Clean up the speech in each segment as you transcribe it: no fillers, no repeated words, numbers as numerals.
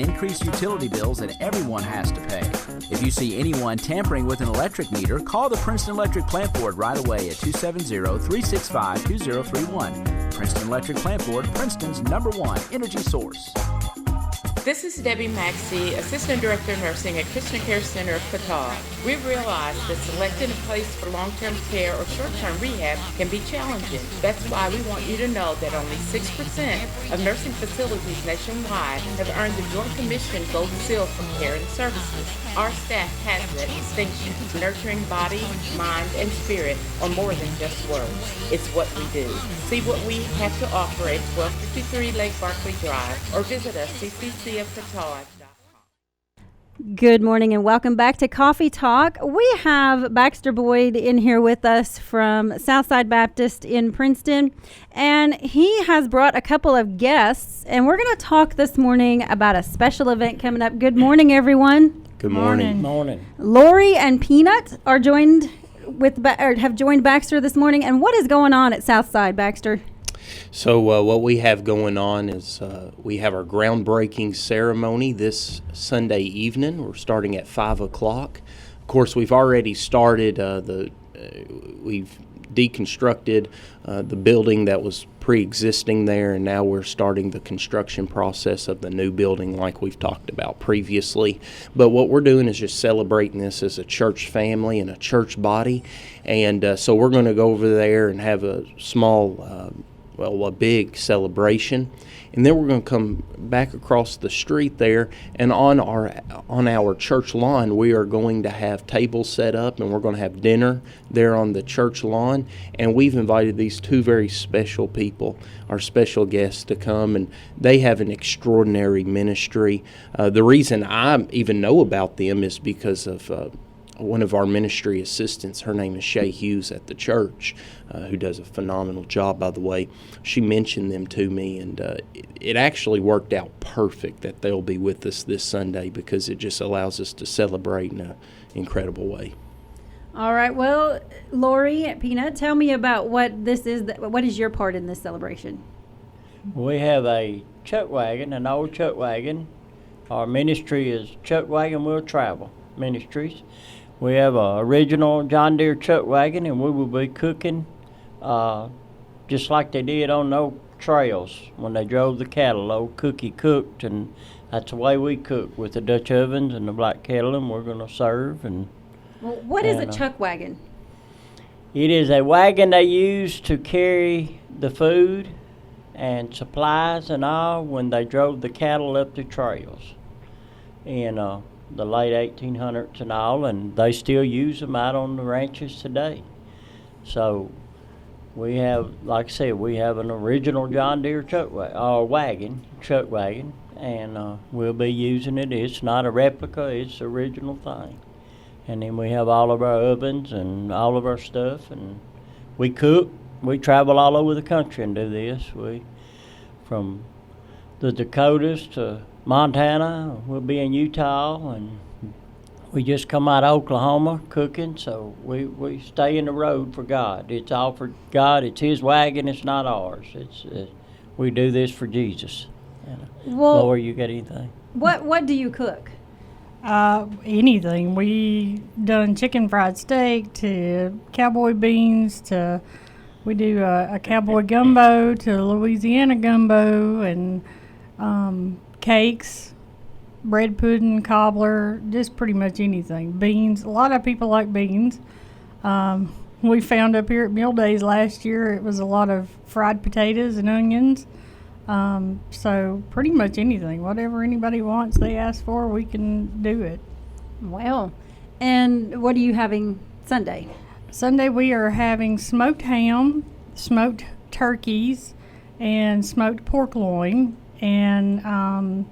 increased utility bills that everyone has to pay. If you see anyone tampering with an electric meter, call the Princeton Electric Plant Board right away at 270-365-2031. Princeton Electric Plant Board, Princeton's #1 energy source. This is Debbie Maxey, Assistant Director of Nursing at Christian Care Center of Petah. We realize that selecting a place for long-term care or short-term rehab can be challenging. That's why we want you to know that only 6% of nursing facilities nationwide have earned the Joint Commission Gold Seal for care and services. Our staff has that distinction. Nurturing body, mind, and spirit are more than just words. It's what we do. See what we have to offer at 1253 Lake Barkley Drive or visit us ccc.com. Good morning and welcome back to Coffee Talk. We have Baxter Boyd in here with us from Southside Baptist in Princeton, and he has brought a couple of guests, and we're going to talk this morning about a special event coming up. Good morning, everyone. Good morning. Morning. Lori and Peanut are have joined Baxter this morning, and what is going on at Southside, Baxter? So what we have going on is we have our groundbreaking ceremony this Sunday evening. We're starting at 5 o'clock. Of course, we've already started we've deconstructed the building that was pre-existing there, and now we're starting the construction process of the new building like we've talked about previously. But what we're doing is just celebrating this as a church family and a church body, and so we're going to go over there and have a small a big celebration, and then we're going to come back across the street there, and on our church lawn we are going to have tables set up, and we're going to have dinner there on the church lawn, and we've invited these two very special people, our special guests, to come, and they have an extraordinary ministry. The reason I even know about them is because of one of our ministry assistants. Her name is Shay Hughes at the church, who does a phenomenal job, by the way. She mentioned them to me, and it actually worked out perfect that they'll be with us this Sunday, because it just allows us to celebrate in an incredible way. All right. Well, Lori and Peanut, tell me about what this is. What is your part in this celebration? We have a chuck wagon, an old chuck wagon. Our ministry is Chuck Wagon Will Travel Ministries. We have an original John Deere chuck wagon, and we will be cooking just like they did on those trails when they drove the cattle. Old Cookie cooked, and that's the way we cook, with the Dutch ovens and the black kettle, and we're going to serve. And well, what is a chuck wagon? It is a wagon they use to carry the food and supplies and all when they drove the cattle up the trails. And the late 1800s and all, and they still use them out on the ranches today. So we have, like I said, we have an original John Deere chuck wagon, and we'll be using it. It's not a replica, it's the original thing. And then we have all of our ovens and all of our stuff, and we cook. We travel all over the country and do this. From the Dakotas to Montana, we'll be in Utah, and we just come out of Oklahoma cooking, so we stay in the road for God. It's all for God. It's His wagon. It's not ours. We do this for Jesus. Well, Laura, you got anything? What do you cook? Anything. We done chicken fried steak to cowboy beans to we do a cowboy gumbo to Louisiana gumbo and cakes, bread pudding, cobbler, just pretty much anything. Beans. A lot of people like beans. We found up here at Meal Days last year it was a lot of fried potatoes and onions. So pretty much anything. Whatever anybody wants, they ask for, we can do it. Well, and what are you having Sunday? Sunday we are having smoked ham, smoked turkeys, and smoked pork loin. And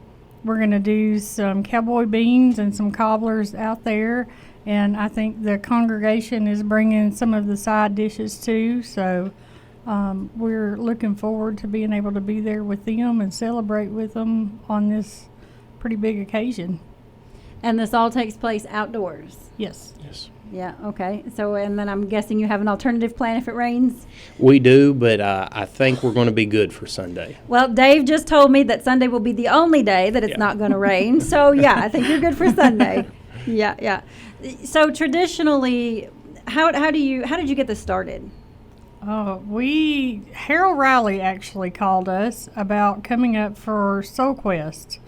we're going to do some cowboy beans and some cobblers out there. And I think the congregation is bringing some of the side dishes too. So we're looking forward to being able to be there with them and celebrate with them on this pretty big occasion. And this all takes place outdoors? Yes. Yes. Yeah, okay. So, and then I'm guessing you have an alternative plan if it rains? We do, but I think we're going to be good for Sunday. Well, Dave just told me that Sunday will be the only day that it's Yeah. not going to rain. So, yeah, I think you're good for Sunday. Yeah. So, traditionally, how did you get this started? Harold Riley actually called us about coming up for Soul Quest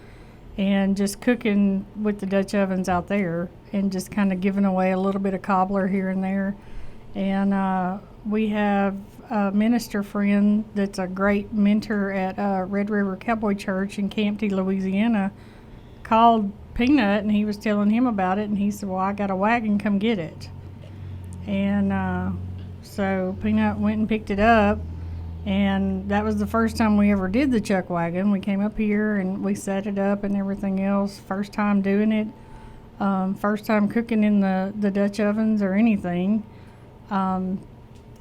and just cooking with the Dutch ovens out there and just kind of giving away a little bit of cobbler here and there. And we have a minister friend that's a great mentor at Red River Cowboy Church in Campty, Louisiana, called Peanut, and he was telling him about it, and he said, well, I got a wagon, come get it. And so Peanut went and picked it up, and that was the first time we ever did the chuck wagon. We came up here and we set it up and everything else. First time doing it. First time cooking in the Dutch ovens or anything.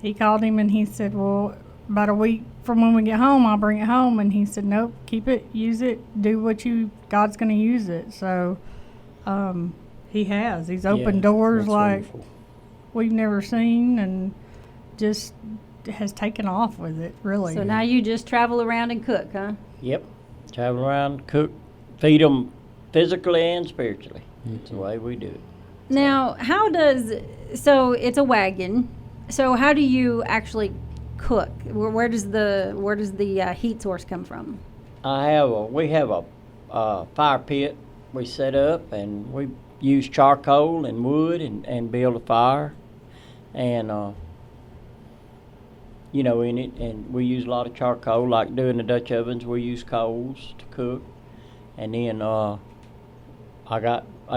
He called him and he said, well, about a week from when we get home, I'll bring it home. And he said, nope, keep it, use it, do what God's going to use it. So he has. He's opened doors that's like wonderful. we've never seen, and just has taken off with it, really. So now you just travel around and cook, huh? Yep. Travel around, cook, feed them physically and spiritually. That's the way we do it. Now, so it's a wagon. So how do you actually cook? Where does the heat source come from? We have a fire pit we set up, and we use charcoal and wood and build a fire. And, in it, and we use a lot of charcoal. Like doing the Dutch ovens, we use coals to cook. And then I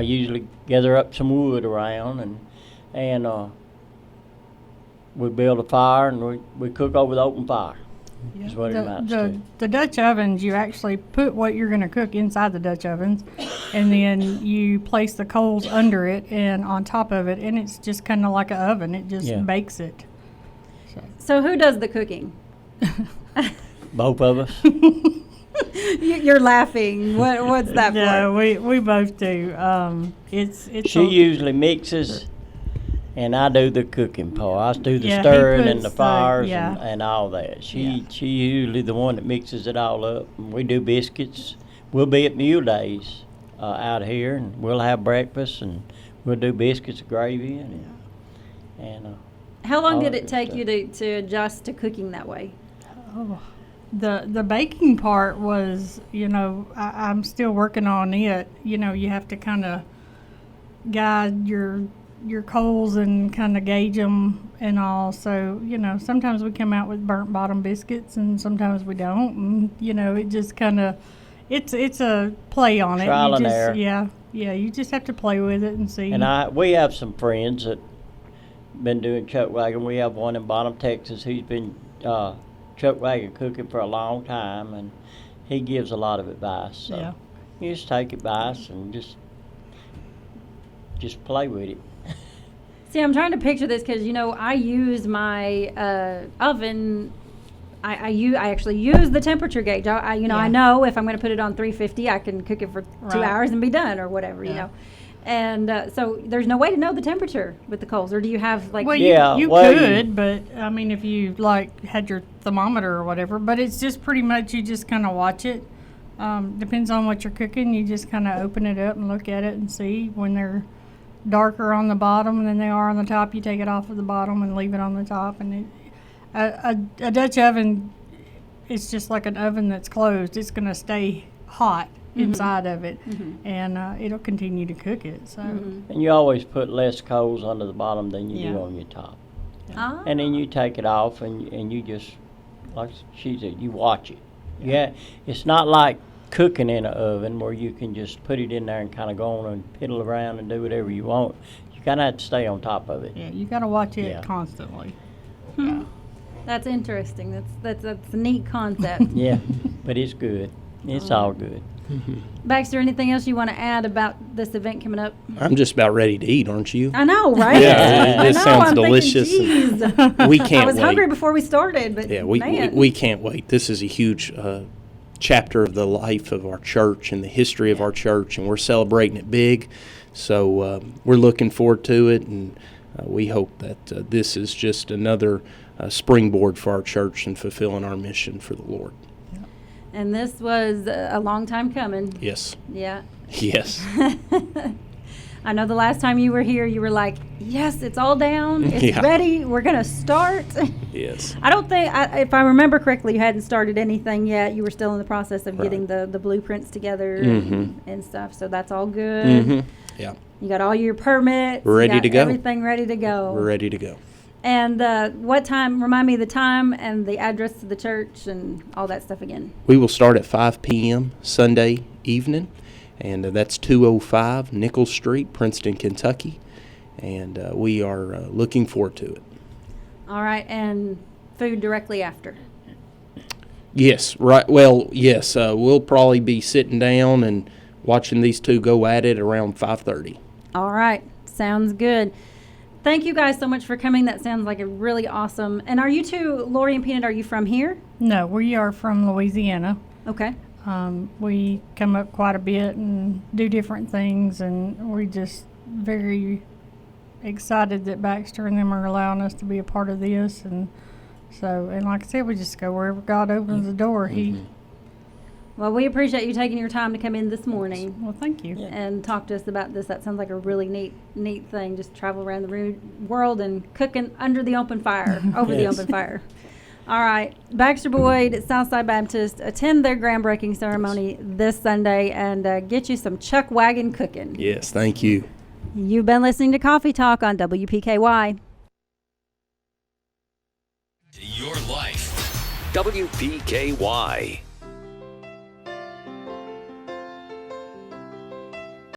usually gather up some wood around, and we build a fire, and we cook over the open fire. Yeah. Is what it amounts to. The Dutch ovens, you actually put what you're going to cook inside the Dutch ovens, and then you place the coals under it and on top of it, and it's just kind of like an oven. It just bakes it. So who does the cooking? Both of us. You're laughing. What's that for? No, we both do. It's She usually mixes, and I do the cooking part. I do the Yeah, he stirring and puts the fires yeah. and all that. She usually the one that mixes it all up. And we do biscuits. We'll be at meal days out here, and we'll have breakfast, and we'll do biscuits, gravy, and How long all did that it good take stuff. you to adjust to cooking that way? The baking part was, I'm still working on it. You have to kind of guide your coals and kind of gauge them and all. So, sometimes we come out with burnt bottom biscuits and sometimes we don't. And, it just kind of, it's a play on it. Trial and just, error. Yeah, you just have to play with it and see. And we have some friends that been doing chuck wagon. We have one in Bottom, Texas. He's been chuck wagon cooking for a long time, and he gives a lot of advice. So Yeah. you just take advice and just play with it. See, I'm trying to picture this because I use my oven. I actually use the temperature gauge. I know if I'm going to put it on 350, I can cook it for 2 Right. hours and be done or whatever. Yeah. And so there's no way to know the temperature with the coals, or do you have like? Well, Yeah, you well, could, but I mean, if you had your thermometer or whatever, but it's just pretty much you just kind of watch it. Depends on what you're cooking. You just kind of open it up and look at it and see when they're darker on the bottom than they are on the top. You take it off of the bottom and leave it on the top. And a Dutch oven, it's just like an oven that's closed. It's going to stay hot inside of it, and it'll continue to cook it. So. And you always put less coals under the bottom than you do on your top. Ah. And then you take it off, and you just, like she said, you watch it. Yeah, it's not like cooking in an oven where you can just put it in there and kind of go on and piddle around and do whatever you want. You kind of have to stay on top of it. Yeah, you got to watch it Yeah. constantly. That's interesting. That's a neat concept. Yeah, but it's good. It's all good. Baxter, anything else you want to add about this event coming up? I'm just about ready to eat, aren't you? I know, right? Yeah, I it know, sounds I'm delicious. Thinking, geez. We can't I was wait. hungry before we started, but Yeah, man. we can't wait. This is a huge chapter of the life of our church and the history of our church, and we're celebrating it big. So we're looking forward to it, and we hope that this is just another springboard for our church and fulfilling our mission for the Lord. And this was a long time coming. Yes. Yeah. Yes. I know the last time you were here, you were like, yes, it's all down. It's Yeah. ready. We're going to start. Yes. I don't think, if I remember correctly, you hadn't started anything yet. You were still in the process of getting the blueprints together and stuff. So that's all good. Mm-hmm. Yeah. You got all your permits. We're ready you got to go. Everything ready to go. We're ready to go. And what time? Remind me of the time and the address to the church and all that stuff again. We will start at 5 p.m. Sunday evening, and that's 205 Nichols Street, Princeton, Kentucky. And we are looking forward to it. All right, and food directly after. Yes, right. Well, yes, we'll probably be sitting down and watching these two go at it around 5:30. All right, sounds good. Thank you guys so much for coming. That sounds like a really awesome. And are you two, Lori and Peanut, are you from here? No, we are from Louisiana. Okay. We come up quite a bit and do different things, and we're just very excited that Baxter and them are allowing us to be a part of this. And so, and like I said, we just go wherever God opens the door. Well, we appreciate you taking your time to come in this morning Well, thank you. and talk to us about this. That sounds like a really neat thing. Just travel around the world and cooking under the open fire, over the Yes. open fire. All right. Baxter Boyd at Southside Baptist. Attend their groundbreaking ceremony this Sunday and get you some chuck wagon cooking. Yes, thank you. You've been listening to Coffee Talk on WPKY. Your life. WPKY.